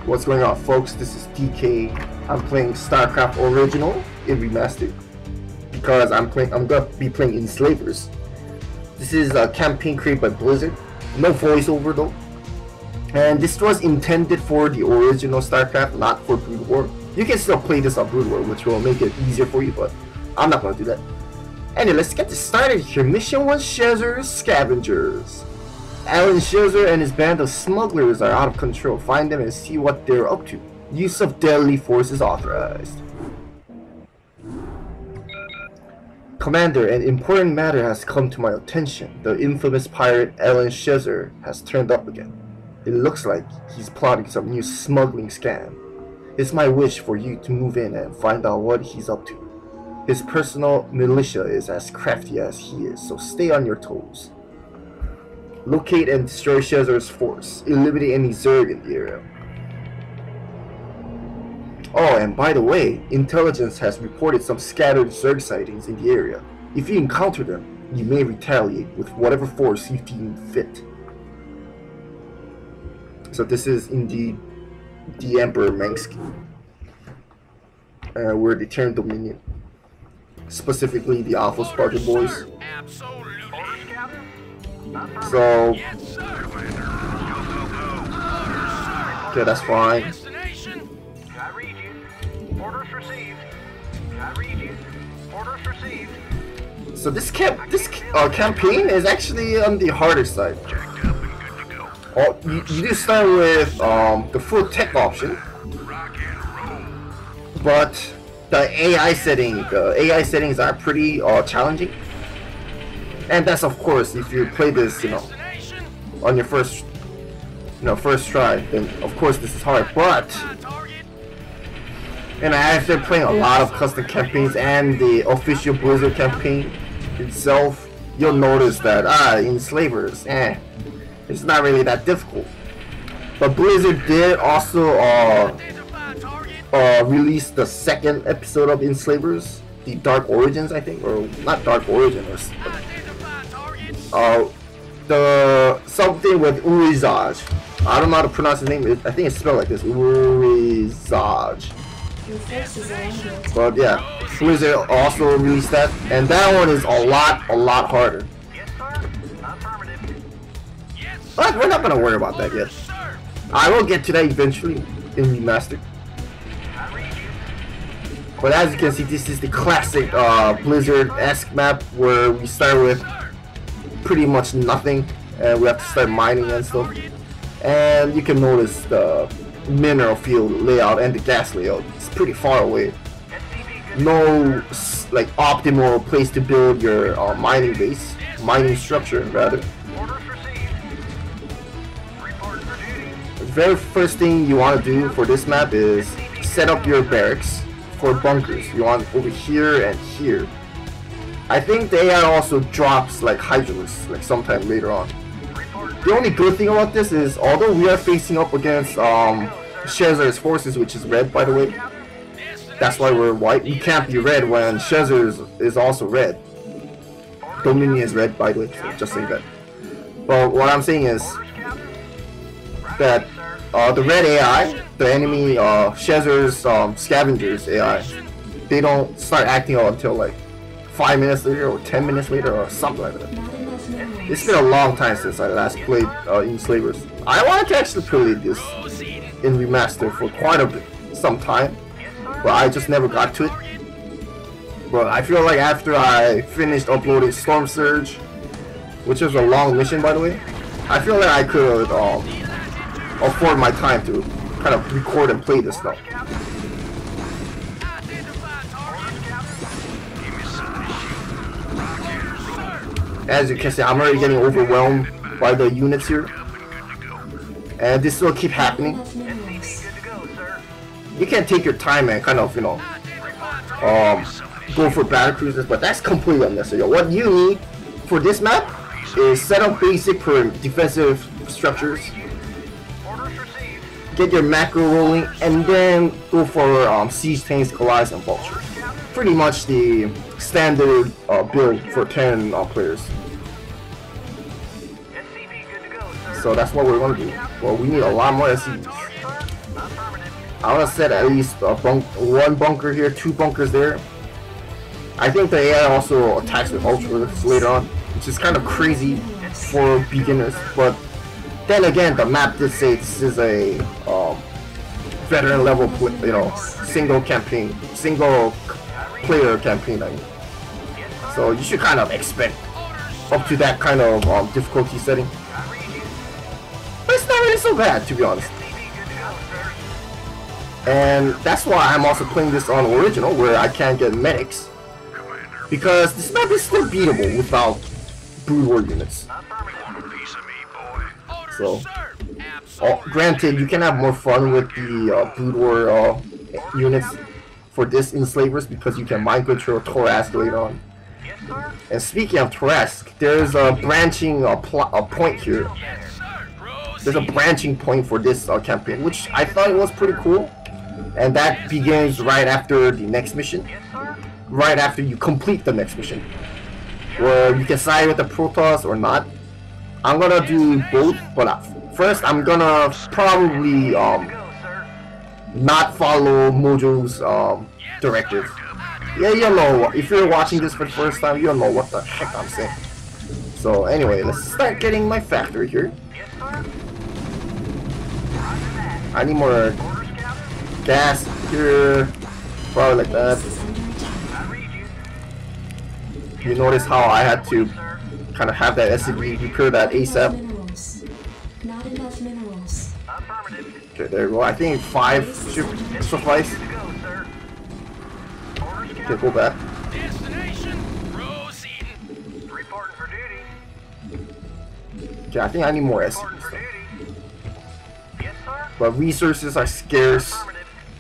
What's going on, folks? This is DK. I'm playing StarCraft Original in Remastered because I'm gonna be playing Enslavers. This is a campaign created by Blizzard. No voiceover though. And this was intended for the original StarCraft, not for Brood War. You can still play this on Brood War, which will make it easier for you, but I'm not gonna do that. Anyway, let's get this started here. Mission 1, Schezar's Scavengers. Schezar and his band of smugglers are out of control. Find them and see what they're up to. Use of deadly force is authorized. Commander, an important matter has come to my attention. The infamous pirate Schezar has turned up again. It looks like he's plotting some new smuggling scam. It's my wish for you to move in and find out what he's up to. His personal militia is as crafty as he is, so stay on your toes. Locate and destroy Schezar's force. Eliminate any Zerg in the area. Oh, and by the way, intelligence has reported some scattered Zerg sightings in the area. If you encounter them, you may retaliate with whatever force you deem fit. So this is indeed the Emperor Mengsk. We're the Terran Dominion. Specifically the Alpha Spartan boys. So, okay, that's fine. So this campaign is actually on the harder side. Oh, you do start with the full tech option, but the AI settings are pretty challenging. And that's of course if you play this, on your first try, then of course this is hard. But after playing a lot of custom campaigns and the official Blizzard campaign itself, you'll notice that Enslavers, it's not really that difficult. But Blizzard did also release the second episode of Enslavers, the Dark Origins, I think, or not Dark Origin, the something with Urizaj. I don't know how to pronounce his name. I think it's spelled like this, Urizaj. But yeah, Blizzard also released that, and that one is a lot harder. But we're not gonna worry about that yet. I will get to that eventually in Remastered. But as you can see, this is the classic Blizzard-esque map where we start with pretty much nothing and we have to start mining and stuff. And you can notice the mineral field layout and the gas layout. It's pretty far away. No optimal place to build your mining structure rather. The very first thing you want to do for this map is set up your barracks for bunkers. You want over here and here. I think the AI also drops Hydralisks sometime later on. The only good thing about this is, although we are facing up against Schezar's forces, which is red by the way, that's why we're white. We can't be red when Schezar is also red. Dominion is red by the way, so just saying that. But what I'm saying is that the red AI, the enemy Schezar's Scavengers AI, they don't start acting out until 5 minutes later or 10 minutes later or something like that. It's been a long time since I last played Enslavers. I wanted to actually play this in Remastered for quite some time, but I just never got to it. But I feel like after I finished uploading Storm Surge, which is a long mission by the way, I feel like I could afford my time to kind of record and play this stuff. As you can see, I'm already getting overwhelmed by the units here, and this will keep happening. You can take your time and kind of go for battle cruisers, but that's completely unnecessary. What you need for this map is set up basic defensive structures, get your macro rolling, and then go for siege tanks, Goliaths, and vultures. Pretty much the standard build for 10 players. So that's what we're gonna do. Well, we need a lot more SCVs. I want to set at least one bunker here, 2 bunkers there. I think the AI also attacks with ultras later on, which is kind of crazy for beginners. But then again, the map did say this is a veteran level, single player campaign. I mean. So you should kind of expect up to that kind of difficulty setting. But it's not really so bad, to be honest. And that's why I'm also playing this on original, where I can't get medics, because this map is still beatable without Brood War units. So, granted, you can have more fun with the Brood War units for this Enslavers, because you can mind control Thorask later on. And speaking of Thorask, there's a branching point here. There's a branching point for this campaign, which I thought was pretty cool. And that begins right after the next mission. Right after you complete the next mission, where you can side with the Protoss or not. I'm gonna do both, but first I'm gonna probably not follow Mojo's directive. Yeah, you know, if you're watching this for the first time, you'll know what the heck I'm saying. So anyway, let's start getting my factory here. I need more gas here, probably like that. You notice how I had to kind of have that SCB repair that ASAP. Okay, there you go. I think 5 should suffice. Okay, go back. Okay, I think I need more SCBs though. But resources are scarce.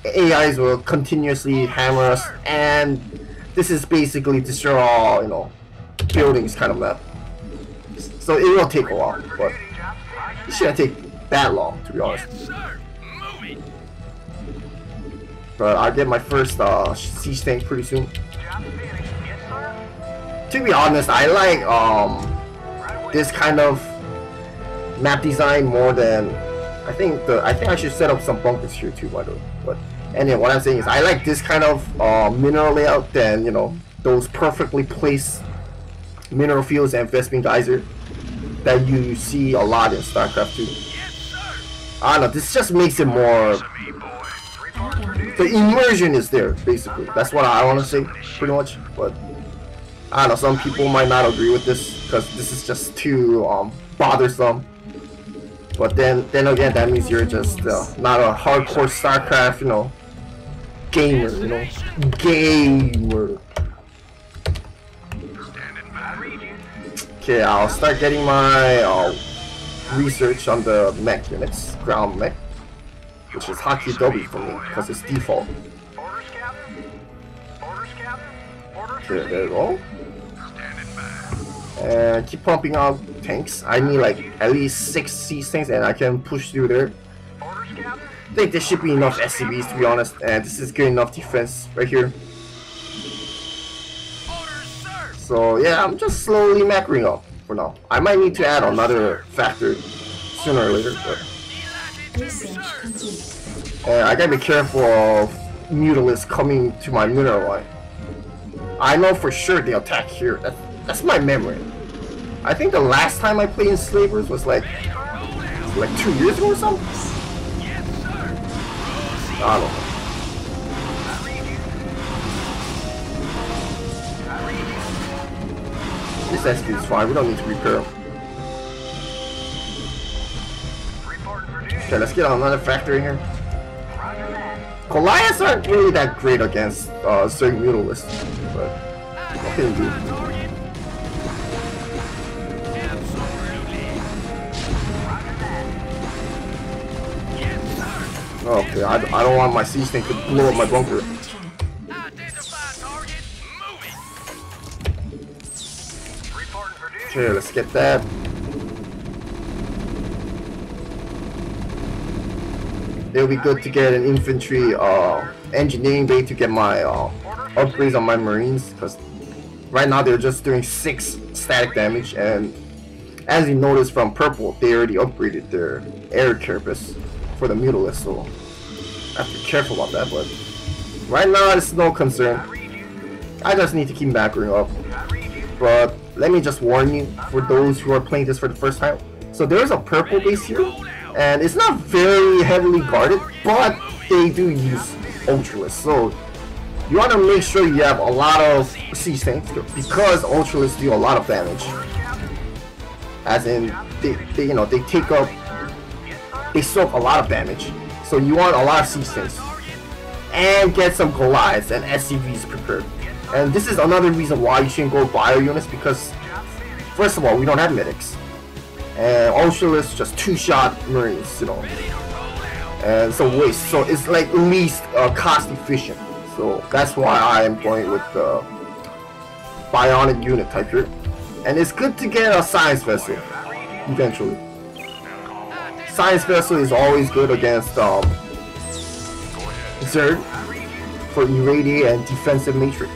AIs will continuously hammer us, and this is basically destroy all, buildings kind of map. So it will take a while, but it shouldn't take that long, to be honest. But I'll get my first siege tank pretty soon. To be honest, I like this kind of map design more than I think I should set up some bunkers here too, by the way. But anyway, what I'm saying is I like this kind of mineral layout than those perfectly placed mineral fields and Vespene Geyser that you see a lot in StarCraft 2. I don't know, this just makes it more. The immersion is there, basically. That's what I want to say, pretty much. But I don't know, some people might not agree with this because this is just too bothersome. But then again, that means you're just not a hardcore StarCraft, gamer, gamer. Okay, I'll start getting my research on the mech units, ground mech, which is hotkey W for me because it's default. Okay, there you go. And keep pumping out tanks. I need like at least 6 siege tanks, and I can push through there. I think there should be enough SCBs, to be honest, and this is good enough defense right here. So yeah, I'm just slowly macroing up for now. I might need to add another factor sooner or later, but I gotta be careful of Mutalisks coming to my mineral line. I know for sure they attack here. That's my memory. I think the last time I played Enslavers was like 2 years ago or something. I don't know. This SQ is fine. We don't need to repair them. Okay, let's get another factory here. Goliaths aren't really that great against certain Mutalisks, but what can you do? Okay, I don't want my siege tank to blow up my bunker. Okay, let's get that. It'll be good to get an infantry engineering bay to get my upgrades on my marines, because right now they're just doing 6 static damage, and as you notice from purple, they already upgraded their air carapace for the Mutalisks, so I have to be careful about that, but right now it's no concern. I just need to keep macroing up. But let me just warn you, for those who are playing this for the first time. So there's a purple base here, and it's not very heavily guarded, but they do use Ultralisk. So you want to make sure you have a lot of siege tanks, because Ultralisk do a lot of damage. As in, they take up, they soak a lot of damage. So you want a lot of siege tanks, and get some Goliaths and SCVs prepared. And this is another reason why you shouldn't go bio units, because first of all, we don't have medics, and Ultralisk just 2-shot Marines, and so waste. So it's like least cost efficient. So that's why I am going with the bionic unit type here. And it's good to get a science vessel eventually. Science vessel is always good against Zerg for irradiate and defensive matrix.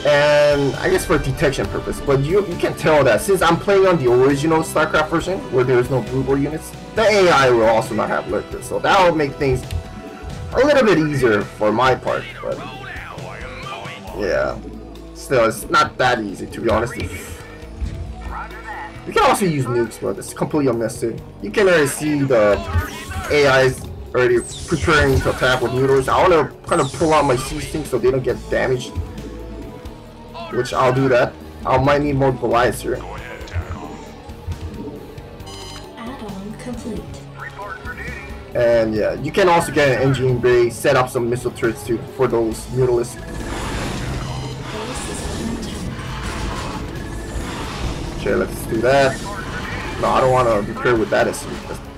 And I guess for detection purpose, but you can tell that since I'm playing on the original StarCraft version where there's no blue board units, the AI will also not have lurkers, so that will make things a little bit easier for my part. But yeah, still it's not that easy, to be honest. You can also use nukes, but it's completely unnecessary. You can already see the AI's already preparing to attack with noodles. I want to kind of pull out my siege tanks so they don't get damaged, which I'll do that. I might need more Goliaths here. Add-on complete. And yeah, you can also get an engineering bay, set up some missile turrets too for those mutalisks. Okay, let's do that. No, I don't want to repair with that SC.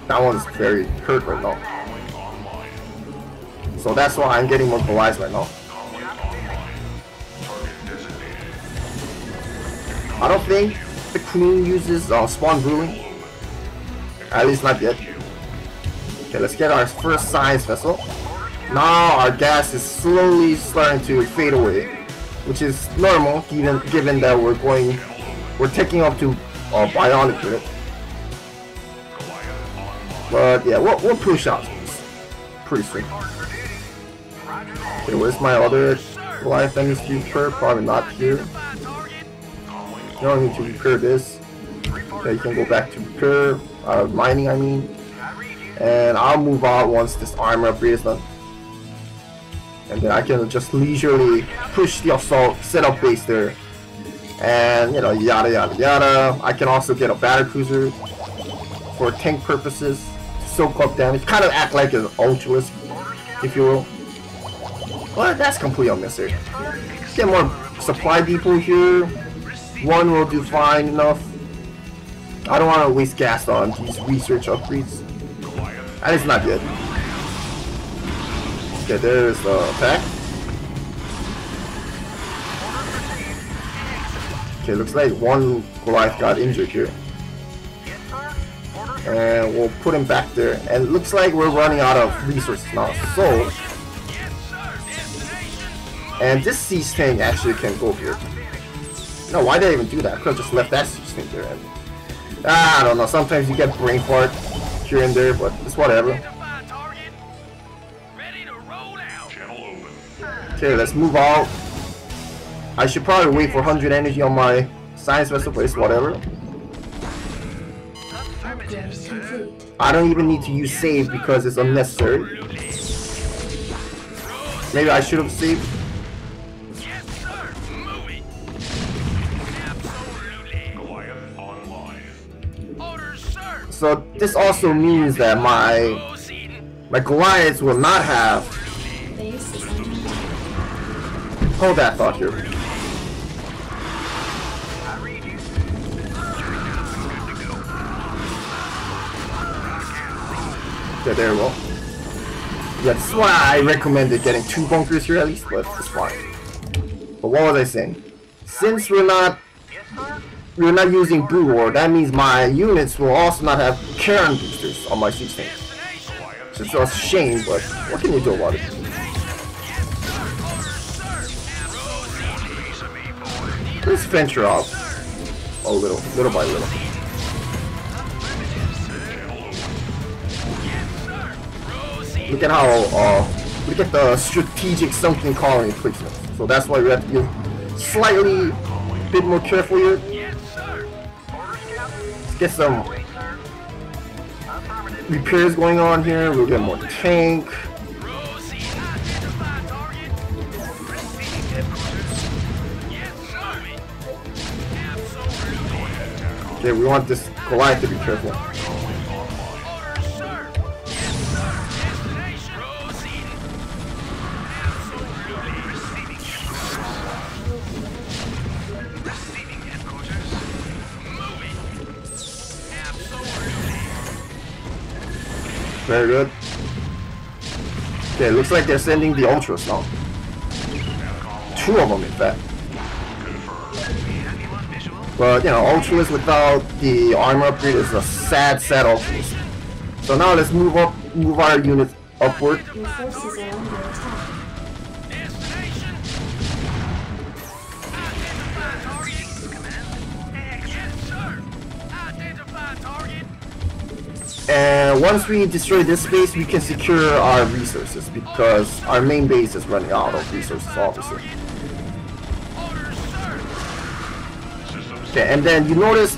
That one's very hurt right now. So that's why I'm getting more Goliaths right now. I don't think the Queen uses spawn brewing. At least not yet. Okay, let's get our first science vessel. Now our gas is slowly starting to fade away, which is normal given that we're taking up to bionic unit. But yeah, we'll push out pretty soon. Okay, where's my other Goliath that needs to be repaired? Probably not here. You don't need to repair this. Okay, you can go back to repair, mining I mean. And I'll move out once this armor upgrade is done. And then I can just leisurely push the assault, set up base there. And yada yada yada. I can also get a battlecruiser for tank purposes, soak up damage, kind of act like an Ultralisk, if you will. But that's completely unnecessary. Get more supply depot here. One will do fine enough. I don't want to waste gas on these research upgrades. That is not good. Okay, there's the attack. Okay, looks like one Goliath got injured here. And we'll put him back there. And it looks like we're running out of resources now. So, and this siege tank actually can go here. No, why did I even do that? I could have just left that siege tank there. And, I don't know, sometimes you get brain fart here and there, but it's whatever. Okay, let's move out. I should probably wait for 100 energy on my science vessel, but it's whatever. I don't even need to use save because it's unnecessary. Maybe I should have saved. So this also means that my Goliaths will not have. Hold that thought here. Okay, there we go. Yeah, this is why I recommended getting 2 bunkers here at least, but it's fine. But what was I saying? Since we're not using Blue War, that means my units will also not have Karen boosters on my siege tanks. It's a shame, but what can you do about it? Let's venture out a little by little. look at how look at the strategic sunken colony placement. So that's why we have to be slightly bit more careful here. Let's get some repairs going on here. We'll get more tank. Okay, we want this Goliath to be careful. Very good. Okay, looks like they're sending the Ultras now. 2 of them, in fact. But, you know, Ultras without the armor upgrade is a sad, sad Ultras. So now let's move our units upward. Your forces are under attack. And once we destroy this base, we can secure our resources because our main base is running out of resources, obviously. Okay, and then you notice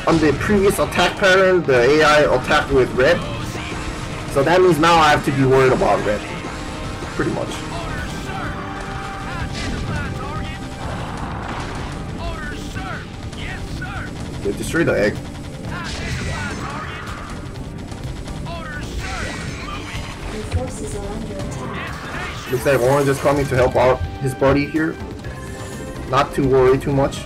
on the previous attack pattern, the AI attacked with red. So that means now I have to be worried about red, pretty much. Okay, destroy the egg. Forces are under attack. Looks like Orange is coming to help out his buddy here. Not to worry too much.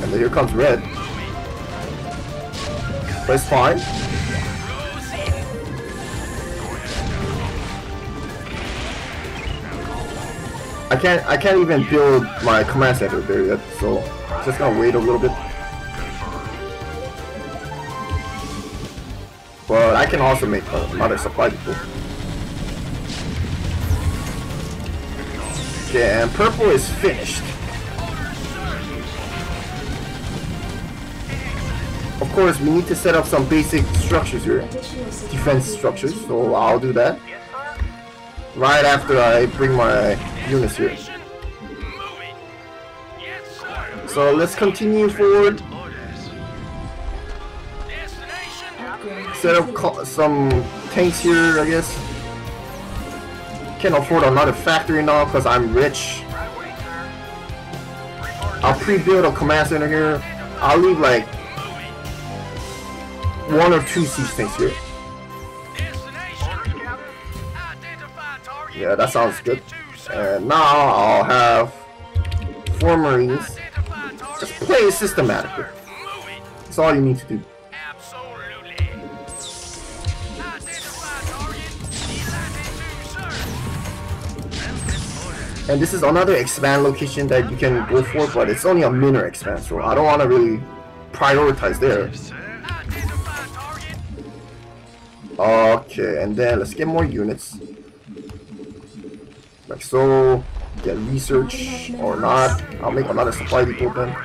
And then here comes Red. But it's fine. I can't even build my command center there yet, so just gonna wait a little bit. But I can also make another supply depot. Okay, and purple is finished. Of course, we need to set up some basic structures here. Defense structures, so I'll do that right after I bring my units here. So let's continue forward. Set up some tanks here, I guess. Can't afford another factory now because I'm rich. I'll pre-build a command center here. I'll leave like 1 or 2 siege tanks here. Yeah, that sounds good. And now I'll have 4 Marines. Just play systematically. That's all you need to do. And this is another expand location that you can go for, but it's only a minor expand, so I don't want to really prioritize there. Okay, and then let's get more units. Like so. Get research or not. I'll make another supply depot then.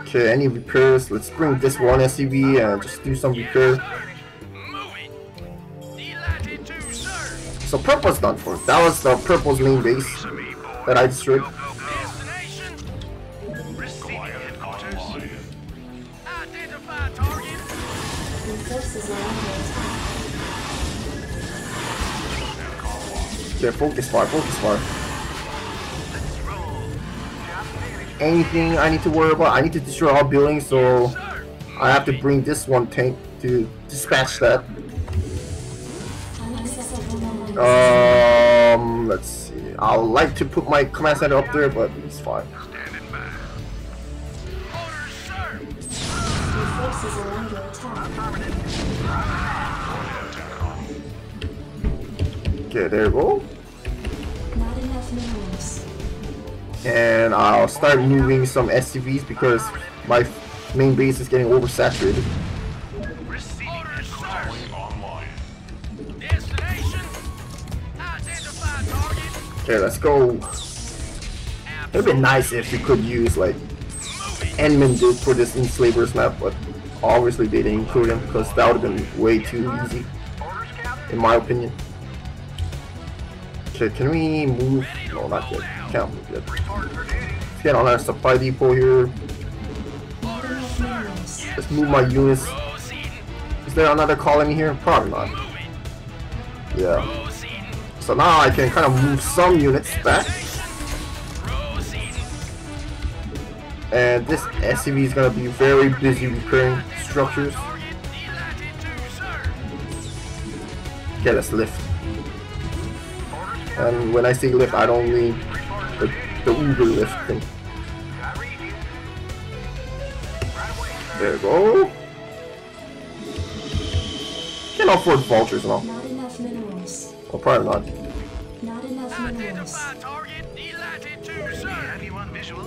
Okay, any repairs? Let's bring this one SCV and just do some repair. So purple's done for. That was the purple's main base that I destroyed. Okay, focus fire, focus fire. Anything I need to worry about? I need to destroy all buildings, so I have to bring this one tank to dispatch that. Let's see. I would like to put my command center up there, but it's fine. Okay, there you go. Not enough minerals. And I'll start moving some SCVs because my main base is getting oversaturated. Okay, let's go. It'd be nice if you could use like Endman did for this Enslavers map, but obviously they didn't include him because that would have been way too easy, in my opinion. Okay, can we move? No, not yet. Can't move yet. Let's get on our supply depot here. Let's move my units. Is there another colony here? Probably not. Yeah. So now I can kind of move some units back. And this SCV is going to be very busy repairing structures. Okay, let's lift. And when I say lift, I don't mean the Uber lift thing. There we go. Can't afford vultures and all. Not enough minerals. Well, probably not. Not enough minerals. Target delighted to, sir. Have you on visual?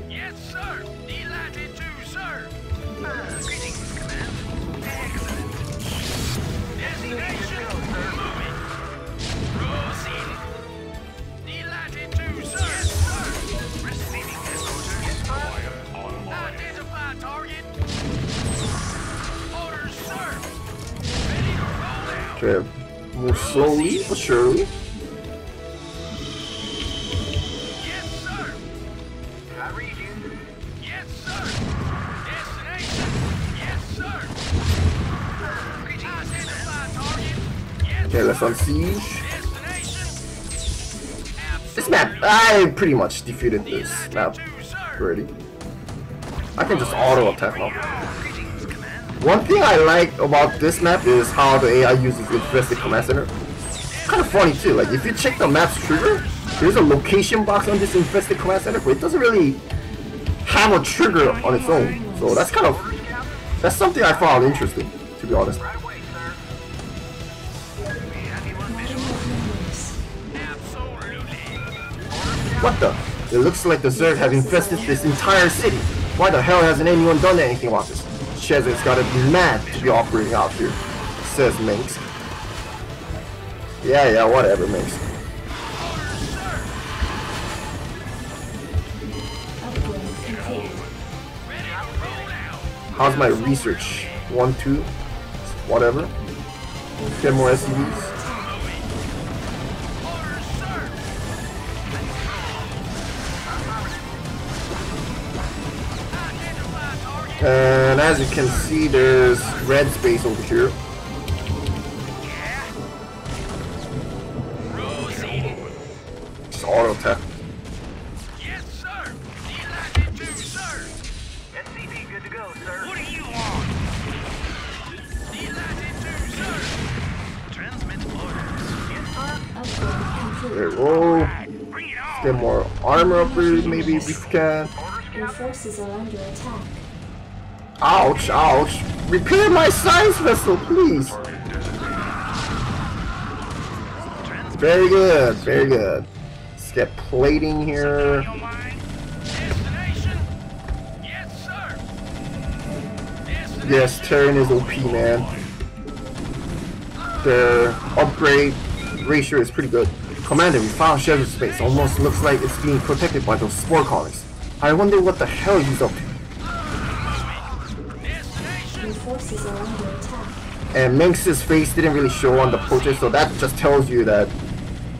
Yes, sir. Delighted to, sir. Greetings, command. Excellent. Destination moving. Proceeding. Delighted to, sir. Yes, sir. Receiving headquarters. Yes, sir. Identify target. Orders, sir. Ready to roll out. Okay, move slowly but surely. Yes, sir. I read you. Yes, sir. Destination. Yes, sir. Identify target. Yes, Okay, let's unsiege. destination. This map, I pretty much defeated this map already. I can just auto attack now. Greetings, command. One thing I like about this map is how the AI uses the infested command center. It's kind of funny too, like if you check the map's trigger, there's a location box on this infested command center, but it doesn't really have a trigger on its own. So that's something I found interesting, to be honest. Right away, sir. Have you on Not visual? enough minerals. Absolutely. What the? It looks like the Zerg have infested this entire city. Why the hell hasn't anyone done anything about this? Schezar's gotta be mad to be operating out here, says Mengsk. Yeah, whatever, Mengsk. Upgrade complete. Ready to roll out. How's my research? 1, 2, whatever. Get more SCVs. Orders, sir. Identify target. And as you can see, there's red space over here. Proceeding. Just auto attack. Yes, sir. Delighted to, sir. SCV good to go, sir. What do you want? Delighted to, sir. Transmit orders. Yes, sir. Upgrade complete. There we go. Bring it on. Get more armor upgrade, maybe if we can. Your forces are under attack. Ouch, ouch. Repair my science vessel, please. Very good, very good. Let's get plating here. Your mind. Destination. Yes, sir. Destination. Yes, Terran is OP, man. Their upgrade ratio is pretty good. Commander, we found Schezar space. Almost looks like it's being protected by those spore colonies. I wonder what the hell he's up to. Your forces are under attack. And Mengsk's face didn't really show on the portrait, so that just tells you that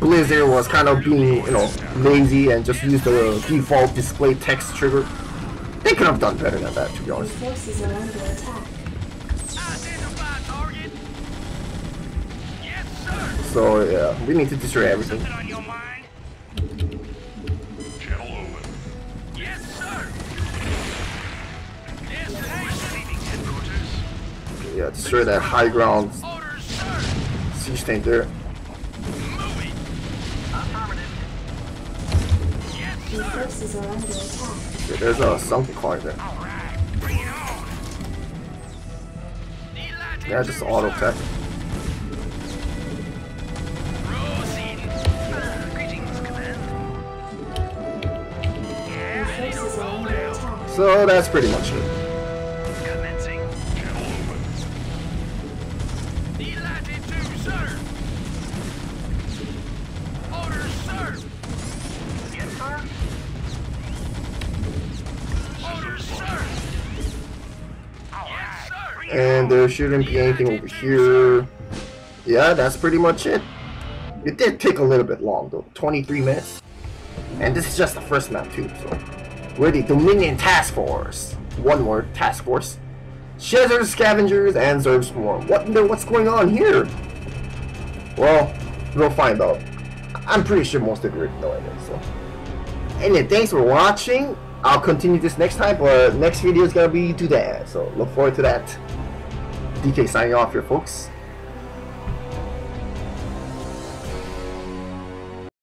Blizzard was kind of being, lazy and just used the default display text trigger. They could have done better than that, to be Your honest. forces are under attack. Identify target. Yes, sir. So yeah, we need to destroy everything. Something on your mind? Channel open. Yes, sir. Destination. Headquarters. Yeah, destroy that high ground Orders, sir. siege tank there. Moving. Affirmative. Yes, Your sir. forces are under attack. Yeah, there's a something colony there. All right. Bring it on. Delighted Yeah, just to, auto sir. attack. Proceeding. Greetings, command. Your forces are under attack. So that's pretty much it. Commencing. Channel open. Delighted to, sir. Orders, sir. Yes, sir. And there shouldn't be anything over here. Yeah, that's pretty much it. It did take a little bit long though, 23 minutes. And this is just the first map too, so. We're the Dominion Task Force. One more task force. Schezar, Scavengers, and Zerg Swarm. What's going on here? Well, we'll find out. I'm pretty sure most of you already know it, so. Anyway, thanks for watching. I'll continue this next time, but next video is gonna be to that, so look forward to that. DK signing off here, folks.